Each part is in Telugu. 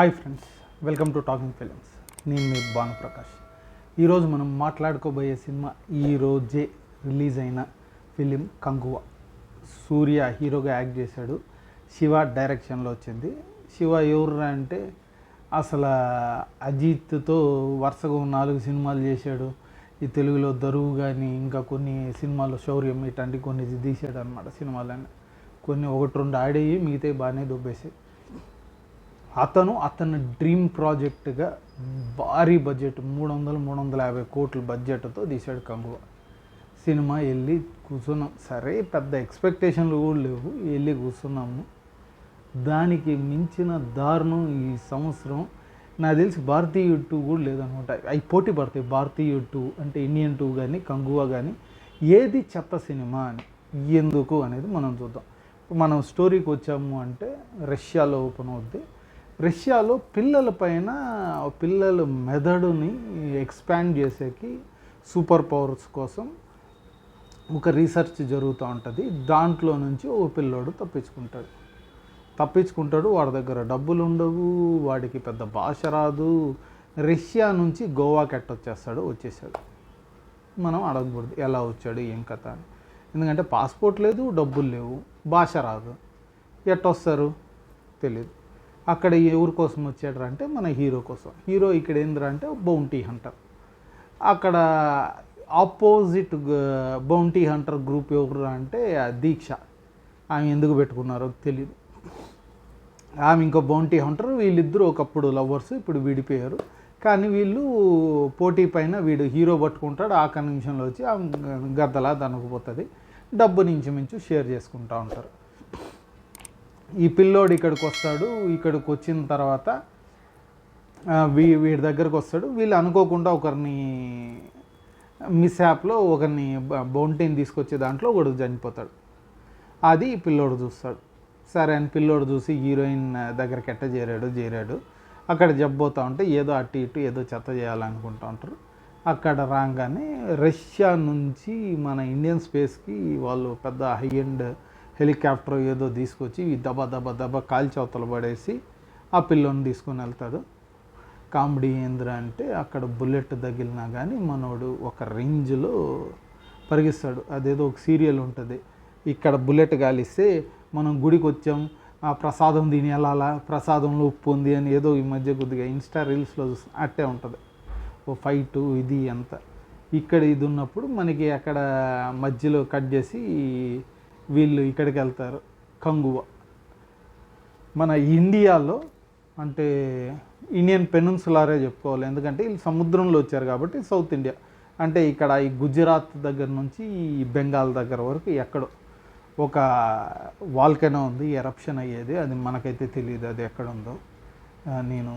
Hi friends, welcome to talking films. నేను మీ భానుప్రకాష్. ఈరోజు మనం మాట్లాడుకోబోయే సినిమా ఈరోజే రిలీజ్ అయిన ఫిలిం కంగువా. సూర్య హీరోగా యాక్ట్ చేశాడు. శివ డైరెక్షన్లో వచ్చింది. శివ ఎవరు అంటే అసలు అజిత్తో వరుసగా 4 సినిమాలు చేశాడు. ఈ తెలుగులో దరువు కానీ ఇంకా కొన్ని సినిమాలు శౌర్యం ఇట్లాంటి కొన్ని తీసాడు అనమాట. సినిమాలన్నీ కొన్ని 1-2 ఆడేవి, మిగతాయి బాగానే దొబ్బేసాయి. అతని డ్రీమ్ ప్రాజెక్టుగా భారీ బడ్జెట్ 300-350 కోట్ల బడ్జెట్తో తీశాడు కంగువా. సినిమా వెళ్ళి కూర్చున్నాం. సరే, పెద్ద ఎక్స్పెక్టేషన్లు కూడా లేవు, వెళ్ళి కూర్చున్నాము. దానికి మించిన దారుణం ఈ సంవత్సరం నాకు తెలిసి భారతీయ 2 కూడా లేదనమాట. అవి పోటీ పడతాయి. భారతీయ 2 అంటే ఇండియన్ 2 కానీ కంగువా కానీ ఏది చెత్త సినిమా అని ఎందుకు అనేది మనం చూద్దాం. మనం స్టోరీకి వచ్చాము అంటే రష్యాలో ఓపెన్ అవుద్ది. రష్యాలో పిల్లల మెదడుని ఎక్స్పాండ్ చేసేకి సూపర్ పవర్స్ కోసం ఒక రీసెర్చ్ జరుగుతూ ఉంటుంది. దాంట్లో నుంచి ఓ పిల్లోడు తప్పించుకుంటాడు. వాడి దగ్గర డబ్బులు ఉండవు, వాడికి పెద్ద భాష రాదు. రష్యా నుంచి గోవాకి వచ్చేసాడు. మనం అడగకూడదు ఎలా వచ్చాడు ఏం కథ అని. ఎందుకంటే పాస్పోర్ట్ లేదు, డబ్బులు లేవు, భాష రాదు. ఎట్టొస్తారు తెలియదు. అక్కడ ఎవరి కోసం వచ్చాడు అంటే మన హీరో కోసం. హీరో ఇక్కడ ఏంద్రా అంటే బౌంటీ హంటర్. అక్కడ ఆపోజిట్ బౌంటీ హంటర్ గ్రూప్ ఎవరు అంటే దీక్ష. ఆమె ఎందుకు పెట్టుకున్నారో తెలియదు. ఆమె ఇంకో బౌంటీ హంటర్. వీళ్ళిద్దరూ ఒకప్పుడు లవర్స్, ఇప్పుడు విడిపోయారు. కానీ వీళ్ళు పోటీ పైన వీడు హీరో పట్టుకుంటాడు. ఆఖరి నిమిషంలో వచ్చి ఆమె గద్దలా దనుకుపోతుంది. డబ్బు మించు షేర్ చేసుకుంటూ ఉంటారు. ఈ పిల్లోడు ఇక్కడికి వస్తాడు. ఇక్కడికి వచ్చిన తర్వాత వీడి దగ్గరకు వస్తాడు. వీళ్ళు అనుకోకుండా ఒకరిని మిస్యాప్లో ఒకరిని బౌంటీని తీసుకొచ్చే దాంట్లో ఒకడు చనిపోతాడు. అది పిల్లోడు చూస్తాడు. సరే అని పిల్లోడు చూసి హీరోయిన్ దగ్గరికి చేరాడు. అక్కడ జబ్బోతూ ఉంటే ఏదో అటు ఇటు ఏదో చెత్త చేయాలనుకుంటూ ఉంటారు. అక్కడ రాగానే రష్యా నుంచి మన ఇండియన్ స్పేస్కి వాళ్ళు పెద్ద హై ఎండ్ హెలికాప్టర్ ఏదో తీసుకొచ్చి దబ కాల్చవతలు పడేసి ఆ పిల్లోని తీసుకొని వెళ్తాడు. కామెడీ ఏంద్రా అంటే అక్కడ బుల్లెట్ తగిలినా కానీ మనోడు ఒక రేంజ్లో పరిగిస్తాడు. అదేదో ఒక సీరియల్ ఉంటుంది. ఇక్కడ బుల్లెట్ గాలిస్తే మనం గుడికి వచ్చాం, ఆ ప్రసాదం తిని వెళ్ళాలా, ప్రసాదంలో ఉప్పు ఉంది అని ఏదో ఈ మధ్య కొద్దిగా ఇన్స్టా రీల్స్లో అట్టే ఉంటుంది. ఓ ఫైటు ఇది అంతా. ఇక్కడ ఇది ఉన్నప్పుడు మనకి అక్కడ మధ్యలో కట్ చేసి వీళ్ళు ఇక్కడికి వెళ్తారు. కంగువా మన ఇండియాలో అంటే ఇండియన్ పెనిన్సులారే చెప్పుకోవాలి. ఎందుకంటే వీళ్ళు సముద్రంలో వచ్చారు కాబట్టి సౌత్ ఇండియా అంటే ఇక్కడ ఈ గుజరాత్ దగ్గర నుంచి ఈ బెంగాల్ దగ్గర వరకు ఎక్కడో ఒక వాల్కెనో ఉంది, ఎరప్షన్ అయ్యేది. అది మనకైతే తెలియదు అది ఎక్కడ ఉందో. నేను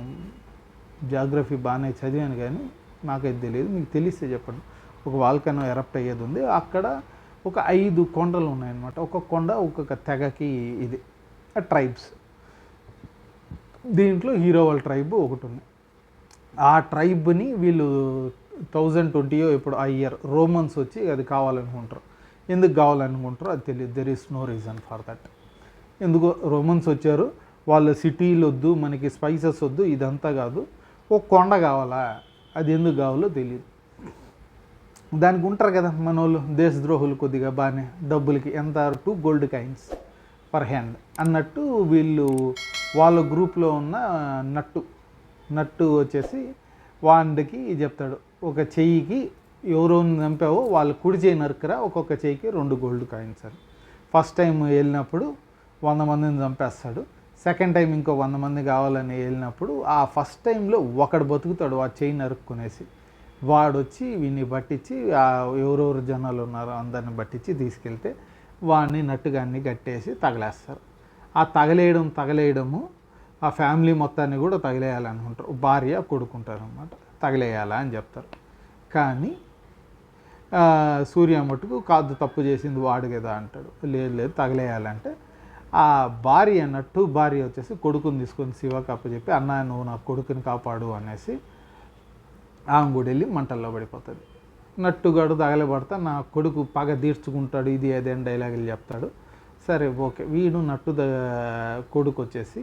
జాగ్రఫీ బాగానే చదివాను కానీ నాకైతే తెలియదు. మీకు తెలిస్తే చెప్పండి. ఒక వాల్కెనో ఎరప్ట్ అయ్యేది ఉంది. అక్కడ ఒక 5 కొండలు ఉన్నాయన్నమాట. ఒక్కొక్క కొండ ఒక్కొక్క తెగకి ఇది ట్రైబ్స్. దీంట్లో హీరో వాళ్ళ ట్రైబ్ ఒకటి ఉంది. ఆ ట్రైబ్ని వీళ్ళు 1020 ఎప్పుడు ఆ ఇయర్ రోమన్స్ వచ్చి అది కావాలనుకుంటారు. ఎందుకు కావాలనుకుంటారో అది తెలియదు. There is no reason for that. ఎందుకో రోమన్స్ వచ్చారు, వాళ్ళ సిటీలు వద్దు, మనకి స్పైసెస్ వద్దు, ఇదంతా కాదు, ఒక కొండ కావాలా, అది ఎందుకు కావాలో తెలియదు. దానికి ఉంటారు కదా మన వాళ్ళు దేశద్రోహులు కొద్దిగా బాగానే డబ్బులకి ఎంత 2 గోల్డ్ కాయిన్స్ పర్ హ్యాండ్ అన్నట్టు వీళ్ళు వాళ్ళ గ్రూప్లో ఉన్న నట్టు వచ్చేసి వాడికి చెప్తాడు, ఒక చెయ్యికి ఎవరో చంపావో వాళ్ళు కుడి చేయి నరుకురా, ఒక్కొక్క చెయ్యికి 2 గోల్డ్ కాయిన్స్ అని. ఫస్ట్ టైం వెళ్ళినప్పుడు 100 మందిని చంపేస్తాడు. సెకండ్ టైం ఇంకో 100 మంది కావాలని వెళ్ళినప్పుడు ఆ ఫస్ట్ టైంలో ఒకడు బతుకుతాడు. ఆ చెయ్యి నరుక్కునేసి వాడు వచ్చి వీడిని పట్టించి ఎవరెవరు జనాలు ఉన్నారో అందరిని పట్టించి తీసుకెళ్తే వాడిని నట్టుగాన్ని కట్టేసి తగలేస్తారు. ఆ తగలేయడము ఆ ఫ్యామిలీ మొత్తాన్ని కూడా తగిలేయాలనుకుంటారు. భార్య కొడుకుంటారు అన్నమాట. తగిలేయాలా అని చెప్తారు. కానీ సూర్య మట్టుకు కాదు, తప్పు చేసింది వాడు కదా అంటాడు. లేదు తగిలేయాలంటే ఆ నట్టు భార్య వచ్చేసి కొడుకుని తీసుకొని శివకి అప్పచెప్పి, అన్న నువ్వు నా కొడుకుని కాపాడు అనేసి ఆమె కూడా వెళ్ళి మంటల్లో పడిపోతుంది. నట్టుగాడు తగలబడతా నా కొడుకు పగ తీర్చుకుంటాడు, ఇది అదే డైలాగులు చెప్తాడు. సరే ఓకే. వీడు కొడుకు వచ్చేసి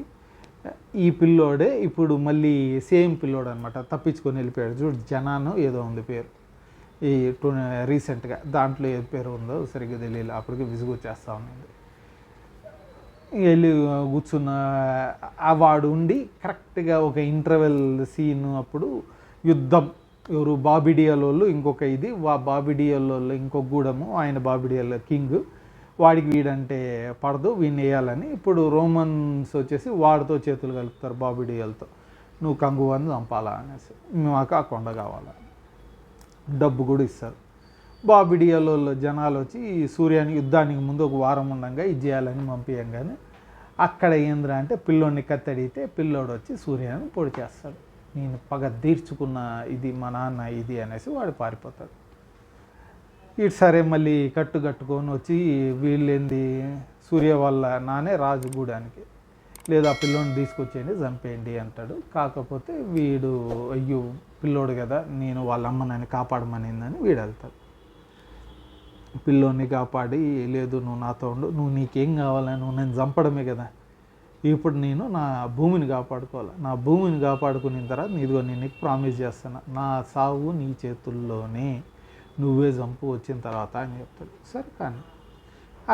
ఈ పిల్లోడే ఇప్పుడు మళ్ళీ సేమ్ పిల్లోడు అనమాట, తప్పించుకొని వెళ్ళిపోయాడు చూడు, జనాను ఏదో ఉంది పేరు, ఈ రీసెంట్గా దాంట్లో ఏ పేరు ఉందో సరిగ్గా తెలియదు, అప్పటికి విసుగు వచ్చేస్తూ ఉంది. వెళ్ళి కూర్చున్న వాడు ఉండి కరెక్ట్గా ఒక ఇంటర్వెల్ సీన్ అప్పుడు యుద్ధం, ఎవరు బాబిడియలోళ్ళు ఇంకొక ఇది, బాబిడియల్లో ఇంకొక గూడము, ఆయన బాబిడియల్ కింగ్, వాడికి వీడంటే పడదు, వీడిని వేయాలని ఇప్పుడు రోమన్స్ వచ్చేసి వాడితో చేతులు కలుపుతారు బాబిడియల్తో, నువ్వు కంగువాన్ని చంపాలా అనేసి, మాకు ఆ కొండ కావాలా, డబ్బు కూడా ఇస్తారు. బాబిడియలో జనాలు వచ్చి సూర్యానికి యుద్ధానికి ముందు ఒక వారం ఉండగా ఇది చేయాలని పంపించగానే అక్కడ ఏంద్రా అంటే పిల్లోడిని కత్తడిగితే పిల్లోడు వచ్చి సూర్యాన్ని పొడి చేస్తాడు, నేను పగ తీర్చుకున్న ఇది మా నాన్న ఇది అనేసి వాడు పారిపోతాడు. ఇటు సరే మళ్ళీ కట్టుకొని వచ్చి వీళ్ళేంది సూర్య వాళ్ళ నానే రాజు గూడానికి, లేదా పిల్లోడిని తీసుకొచ్చేయండి చంపేయండి అంటాడు. కాకపోతే వీడు అయ్యో పిల్లోడు కదా, నేను వాళ్ళ అమ్మ నన్ను కాపాడమనిందని వీడు వెళ్తాడు. పిల్లోడిని కాపాడి, లేదు నువ్వు నాతో ఉండు, నువ్వు నీకేం కావాలని, నువ్వు నేను చంపడమే కదా, ఇప్పుడు నేను నా భూమిని కాపాడుకోవాలి, నా భూమిని కాపాడుకున్న తర్వాత ఇదిగో నేను నీకు ప్రామిస్ చేస్తాను, నా సావు నీ చేతుల్లోనే, నువ్వే చంపు వచ్చిన తర్వాత అని చెప్తాడు. సరే కానీ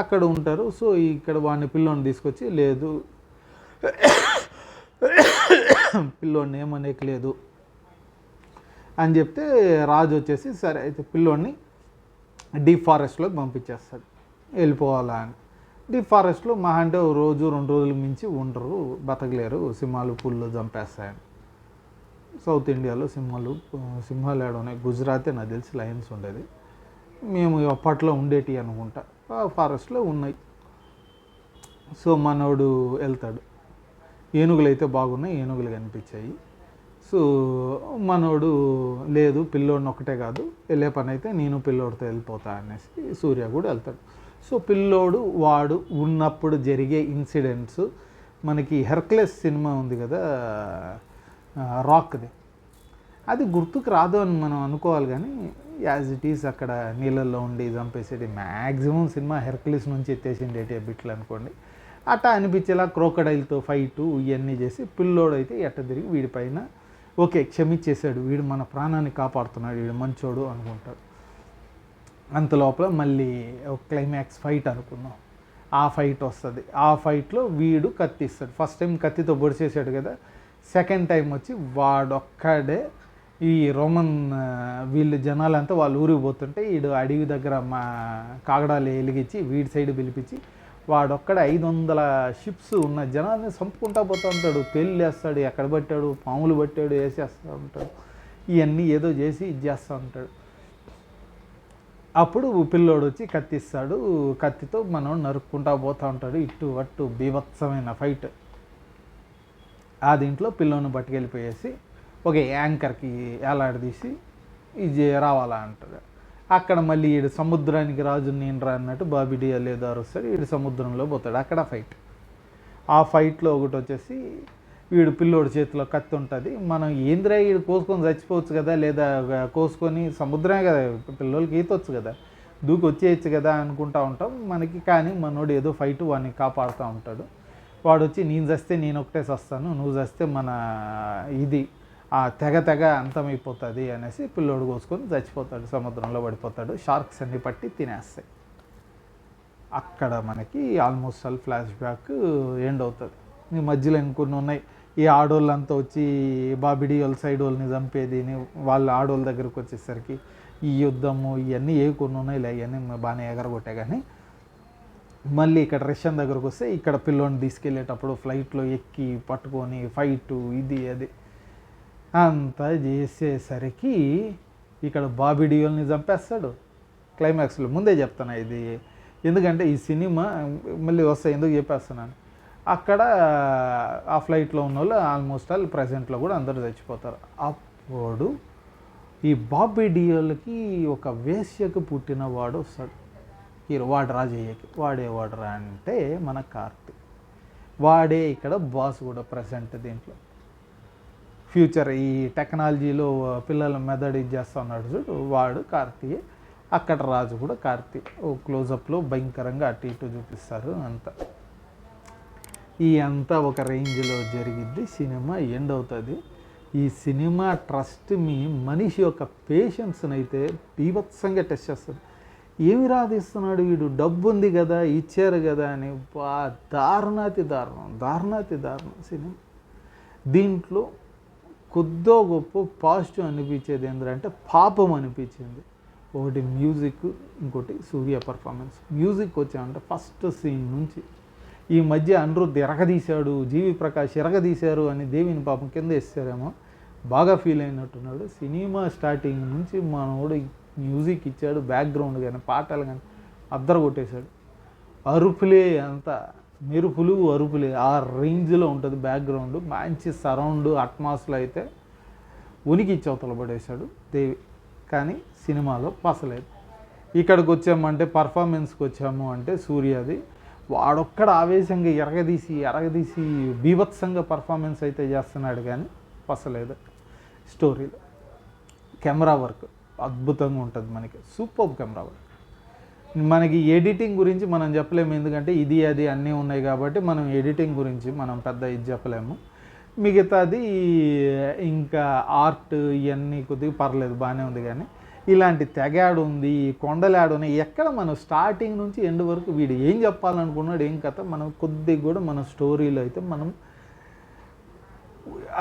అక్కడ ఉంటారు. సో ఇక్కడ వాడిని పిల్లోని తీసుకొచ్చి, లేదు పిల్లోడిని ఏమనేకి లేదు అని చెప్తే రాజు వచ్చేసి సరే అయితే పిల్లోడిని డీప్ ఫారెస్ట్లోకి పంపించేస్తాడు, వెళ్ళిపోవాలా అని. డీప్ ఫారెస్ట్లో మహా అంటే రోజు 2 రోజులు మించి ఉండరు, బతకలేరు, సింహాలు పుల్లు చంపేస్తాయని. సౌత్ ఇండియాలో సింహాలు ఏడున్నాయి, గుజరాతే నాకు తెలిసి లయన్స్ ఉండేది, మేము అప్పట్లో ఉండేటి అనుకుంటా, ఫారెస్ట్లో ఉన్నాయి. సో మనోడు వెళ్తాడు, ఏనుగులు అయితే బాగున్నాయి, ఏనుగులు కనిపించాయి. సో మనోడు లేదు పిల్లోడిని ఒకటే కాదు, వెళ్ళే పని అయితే నేను పిల్లోడితో వెళ్ళిపోతా అనేసి సూర్య కూడా వెళ్తాడు. సో పిల్లోడు వాడు ఉన్నప్పుడు జరిగే ఇన్సిడెంట్స్ మనకి హెర్క్లెస్ సినిమా ఉంది కదా రాక్ది, అది గుర్తుకు రాదు అని మనం అనుకోవాలి, కానీ యాజ్ ఇట్ ఈస్ అక్కడ నీళ్ళల్లో ఉండి చంపేసేది మ్యాక్సిమం సినిమా హెర్క్లెస్ నుంచి ఎత్తేసిండేటి బిట్లు అనుకోండి. అట్టా అనిపించేలా క్రోకడైల్తో ఫైటు ఇవన్నీ చేసి పిల్లోడు అయితే ఎట్ట తిరిగి వీడిపైన ఓకే క్షమించేశాడు, వీడు మన ప్రాణాన్ని కాపాడుతున్నాడు, వీడు మంచోడు అనుకుంటాడు. అంత లోపల మళ్ళీ ఒక క్లైమాక్స్ ఫైట్ అనుకున్నాం, ఆ ఫైట్ వస్తుంది. ఆ ఫైట్లో వీడు కత్తి ఇస్తాడు, ఫస్ట్ టైం కత్తితో పొడిచేసాడు కదా, సెకండ్ టైం వచ్చి వాడొక్కడే ఈ రోమన్ వీళ్ళు జనాలంతా వాళ్ళు ఊరికి పోతుంటే వీడు అడవి దగ్గర మా కాగడాలు వెలిగించి వీడి సైడ్ పిలిపించి వాడొక్కడ 500 షిప్స్ ఉన్న జనాన్ని చంపుకుంటా పోతూ ఉంటాడు, వేస్తాడు, ఎక్కడ పట్టాడు, పాములు పట్టాడు, వేసేస్తూ ఉంటాడు, ఇవన్నీ ఏదో చేసి ఇది చేస్తూ ఉంటాడు. అప్పుడు పిల్లోడు వచ్చి కత్తిస్తాడు, కత్తితో మనం నరుక్కుంటా పోతూ ఉంటాడు, ఇటు అట్టు బీభత్సమైన ఫైట్. ఆ దీంట్లో పిల్లోని పట్టుకెళ్ళిపోయేసి ఒక యాంకర్కి ఏలాడదీసి ఇది రావాలా అంటాడు. అక్కడ మళ్ళీ వీడు సముద్రానికి రాజు నేనురా అన్నట్టు బాబిడియా లేదా వస్తాడు, వీడు సముద్రంలో పోతాడు, అక్కడ ఫైట్. ఆ ఫైట్లో ఒకటి వచ్చేసి వీడు పిల్లోడి చేతిలో కత్తి ఉంటుంది, మనం ఏంద్రా వీడు కోసుకొని చచ్చిపోవచ్చు కదా, లేదా కోసుకొని సముద్రమే కదా పిల్లోళ్ళకి ఈతొచ్చు కదా, దూకి వచ్చేయచ్చు కదా అనుకుంటా ఉంటాం మనకి, కానీ మనోడు ఏదో ఫైట్ వాడిని కాపాడుతూ ఉంటాడు. వాడు వచ్చి నేను చస్తే నేను ఒకటే చస్తాను, నువ్వు చస్తే మన ఇది ఆ తెగ అంతమైపోతుంది అనేసి పిల్లోడు కోసుకొని చచ్చిపోతాడు, సముద్రంలో పడిపోతాడు, షార్క్స్ అన్ని పట్టి తినేస్తాయి. అక్కడ మనకి almost all flash back end అవుతుంది. ఈ మధ్యలో ఇంకొన్ని ఉన్నాయి, ఈ ఆడోళ్ళంతా వచ్చి బాబిడి వాళ్ళ సైడ్ వాళ్ళని చంపేది, వాళ్ళ ఆడోళ్ళ దగ్గరకు వచ్చేసరికి ఈ యుద్ధము ఇవన్నీ ఏ కొన్ని ఉన్నాయి, ఇవన్నీ బాగానే ఎగరగొట్టే. కానీ మళ్ళీ ఇక్కడ రష్యన్ దగ్గరకు వస్తే ఇక్కడ పిల్లోని తీసుకెళ్ళేటప్పుడు ఫ్లైట్లో ఎక్కి పట్టుకొని ఫైటు ఇది అది అంతా చేసేసరికి ఇక్కడ బాబిడియోల్ని చంపేస్తాడు క్లైమాక్స్లో. ముందే చెప్తాను ఇది, ఎందుకంటే ఈ సినిమా మళ్ళీ వస్తాయి ఎందుకు చెప్పేస్తున్నాను. అక్కడ ఆ ఫ్లైట్లో ఉన్న వాళ్ళు ఆల్మోస్ట్ ఆల్ ప్రజెంట్లో కూడా అందరూ చచ్చిపోతారు. అప్పుడు ఈ బాబిడియోల్కి ఒక వేశ్యకు పుట్టిన వాడు వస్తాడు, హీరో, వాడు రాజయ్యకి. వాడేవాడురా అంటే మన కార్తీక్, వాడే ఇక్కడ బాస్ కూడా ప్రజెంట్ దీంట్లో. ఫ్యూచర్ ఈ టెక్నాలజీలో పిల్లల మెథడ్ ఇది చేస్తూ ఉన్నాడు చూడు, వాడు కార్తీయే. అక్కడ రాజు కూడా కార్తీ. ఓ క్లోజప్లో భయంకరంగా అటు ఇటు చూపిస్తారు అంతా. ఈ అంతా ఒక రేంజ్లో జరిగిద్ది, సినిమా ఎండ్ అవుతుంది. ఈ సినిమా ట్రస్ట్ మీ మనిషి యొక్క పేషెన్స్ని అయితే బీభత్సంగా టెస్ట్ చేస్తుంది. ఏమి రాధిస్తున్నాడు వీడు, డబ్బు ఉంది కదా, ఇచ్చారు కదా అని దారుణాతి దారుణం సినిమా. దీంట్లో కొద్దో గొప్ప పాజిటివ్ అనిపించేది ఏంటంటే పాపం అనిపించింది. ఒకటి మ్యూజిక్, ఇంకోటి సూర్య పర్ఫార్మెన్స్. మ్యూజిక్ వచ్చామంటే ఫస్ట్ సీన్ నుంచి ఈ మధ్య అనిరుద్ధ్ ఎరగదీశాడు, జీవి ప్రకాష్ ఎరగదీశారు అని దేవిని పాపం కింద వేస్తారేమో, బాగా ఫీల్ అయినట్టున్నాడు. సినిమా స్టార్టింగ్ నుంచి మనోడు మ్యూజిక్ ఇచ్చాడు, బ్యాక్గ్రౌండ్ కానీ పాటలు కానీ అద్దరు కొట్టేశాడు. అరుపులే, అంత మెరుపులు అరుపులే ఆ రేంజ్లో ఉంటుంది బ్యాక్గ్రౌండ్. మంచి సరౌండ్ అట్మాస్లో అయితే ఉనికి చవతల పడేశాడు దేవి. కానీ సినిమాలో పసలేదు. ఇక్కడికి వచ్చామంటే పర్ఫార్మెన్స్కి వచ్చాము అంటే సూర్యది వాడొక్కడ ఆవేశంగా ఎరగదీసి బీభత్సంగా పర్ఫార్మెన్స్ అయితే చేస్తున్నాడు, కానీ పసలేదు. స్టోరీలో కెమెరా వర్క్ అద్భుతంగా ఉంటుంది, మనకి సూపర్ కెమెరా వర్క్. మనకి ఎడిటింగ్ గురించి మనం చెప్పలేము, ఎందుకంటే ఇది అది అన్నీ ఉన్నాయి కాబట్టి మనం ఎడిటింగ్ గురించి మనం పెద్ద ఇది చెప్పలేము. మిగతాది ఇంకా ఆర్ట్ ఇవన్నీ కొద్దిగా పర్లేదు, బాగానే ఉంది. కానీ ఇలాంటి తెగాడు ఉంది, కొండలాడు ఉన్నాయి, ఎక్కడ మనం స్టార్టింగ్ నుంచి ఎండ్ వరకు వీడు ఏం చెప్పాలనుకున్నాడు, ఏం కథ మనం కొద్దిగా కూడా మన స్టోరీలో అయితే మనం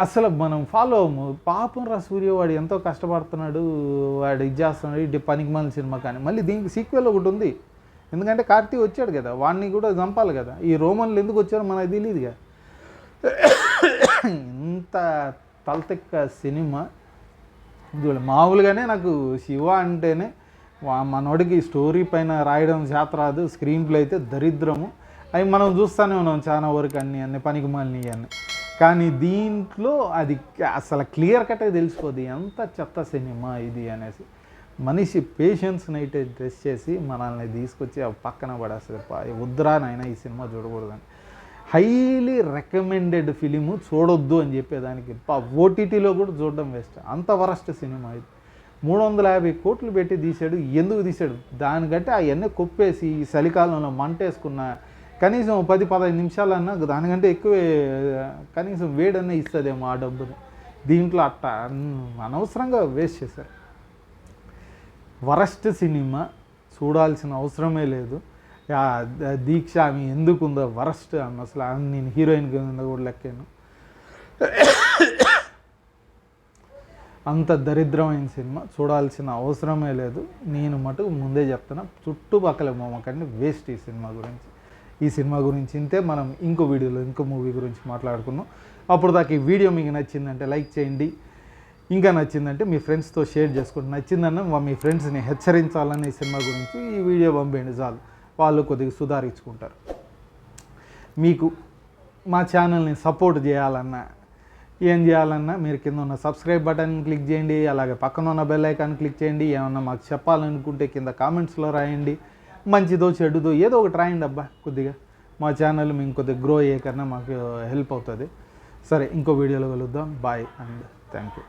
అసలు మనం ఫాలో అవ్వము. పాపం రా సూర్య, వాడు ఎంతో కష్టపడుతున్నాడు, వాడు ఇది చేస్తున్నాడు, ఇది పనికిమాలిన సినిమా. కానీ మళ్ళీ దీనికి సీక్వెల్ ఒకటి ఉంది, ఎందుకంటే కార్తీ వచ్చాడు కదా, వాడిని కూడా చంపాలి కదా. ఈ రోమన్లు ఎందుకు వచ్చారో మనకు తెలియదుగా. ఇంత తలతెక్క సినిమా చూడ. మామూలుగానే నాకు శివ అంటేనే మనోడికి స్టోరీ పైన రాయడం చేత రాదు, స్క్రీన్ ప్లే అయితే దరిద్రము. అవి మనం చూస్తూనే ఉన్నాం చాలా వరకు, అన్ని పనికిమాలినవి అన్నీ. కానీ దీంట్లో అది అసలు క్లియర్ కట్గా తెలిసిపోద్ది ఎంత చెత్త సినిమా ఇది అనేసి. మనిషి పేషెన్స్ని అయితే డ్రెస్ చేసి మనల్ని తీసుకొచ్చి పక్కన పడేస్తుంది. వద్దురానైనా ఈ సినిమా చూడకూడదని. హైలీ రికమెండెడ్ ఫిలిము, చూడొద్దు అని చెప్పేదానికి ఓటీటీలో కూడా చూడడం వేస్ట్. అంత వరస్ట్ సినిమా ఇది. 350 కోట్లు పెట్టి తీశాడు. ఎందుకు తీశాడు? దానికంటే అవన్నీ కొప్పేసి ఈ చలికాలంలో మంటేసుకున్న కనీసం 10-15 నిమిషాలన్నా దానికంటే ఎక్కువే కనీసం వేడన్నా ఇస్తుందేమో ఆ డబ్బుని. దీంట్లో అట్ట అనవసరంగా వేస్ట్ చేశారు. వరస్ట్ సినిమా, చూడాల్సిన అవసరమే లేదు. దీక్ష ఆమె ఎందుకుందో వరస్ట్ అన్న, అసలు నేను హీరోయిన్ కింద కూడా లెక్కాను. అంత దరిద్రమైన సినిమా, చూడాల్సిన అవసరమే లేదు. నేను మటుకు ముందే చెప్తున్నా, చుట్టుపక్కల మొమ్మకండి వేస్ట్ ఈ సినిమా గురించి. ఈ సినిమా గురించి ఇంతే. మనం ఇంకో వీడియోలో ఇంకో మూవీ గురించి మాట్లాడుకున్నాం. అప్పుడు దాకా ఈ వీడియో మీకు నచ్చిందంటే లైక్ చేయండి, ఇంకా నచ్చిందంటే మీ ఫ్రెండ్స్తో షేర్ చేసుకోండి. నచ్చిందన్న మీ ఫ్రెండ్స్ని హెచ్చరించాలని ఈ సినిమా గురించి ఈ వీడియో పంపేయండి చాలు, వాళ్ళు కొద్దిగా సుధారించుకుంటారు. మీకు మా ఛానల్ని సపోర్ట్ చేయాలన్నా ఏం చేయాలన్నా మీరు కింద ఉన్న సబ్స్క్రైబ్ బటన్ క్లిక్ చేయండి, అలాగే పక్కన ఉన్న బెల్ ఐకాన్ క్లిక్ చేయండి. ఏమన్నా మాకు చెప్పాలనుకుంటే కింద కామెంట్స్లో రాయండి. మంచిదో చెడుదో ఏదో ఒకటి రాయండి అబ్బా, కొద్దిగా మా ఛానల్ మేము కొద్దిగా గ్రో అయ్యే కన్నా మాకు హెల్ప్ అవుతుంది. సరే, ఇంకో వీడియోలో కలుద్దాం. Bye and thank you.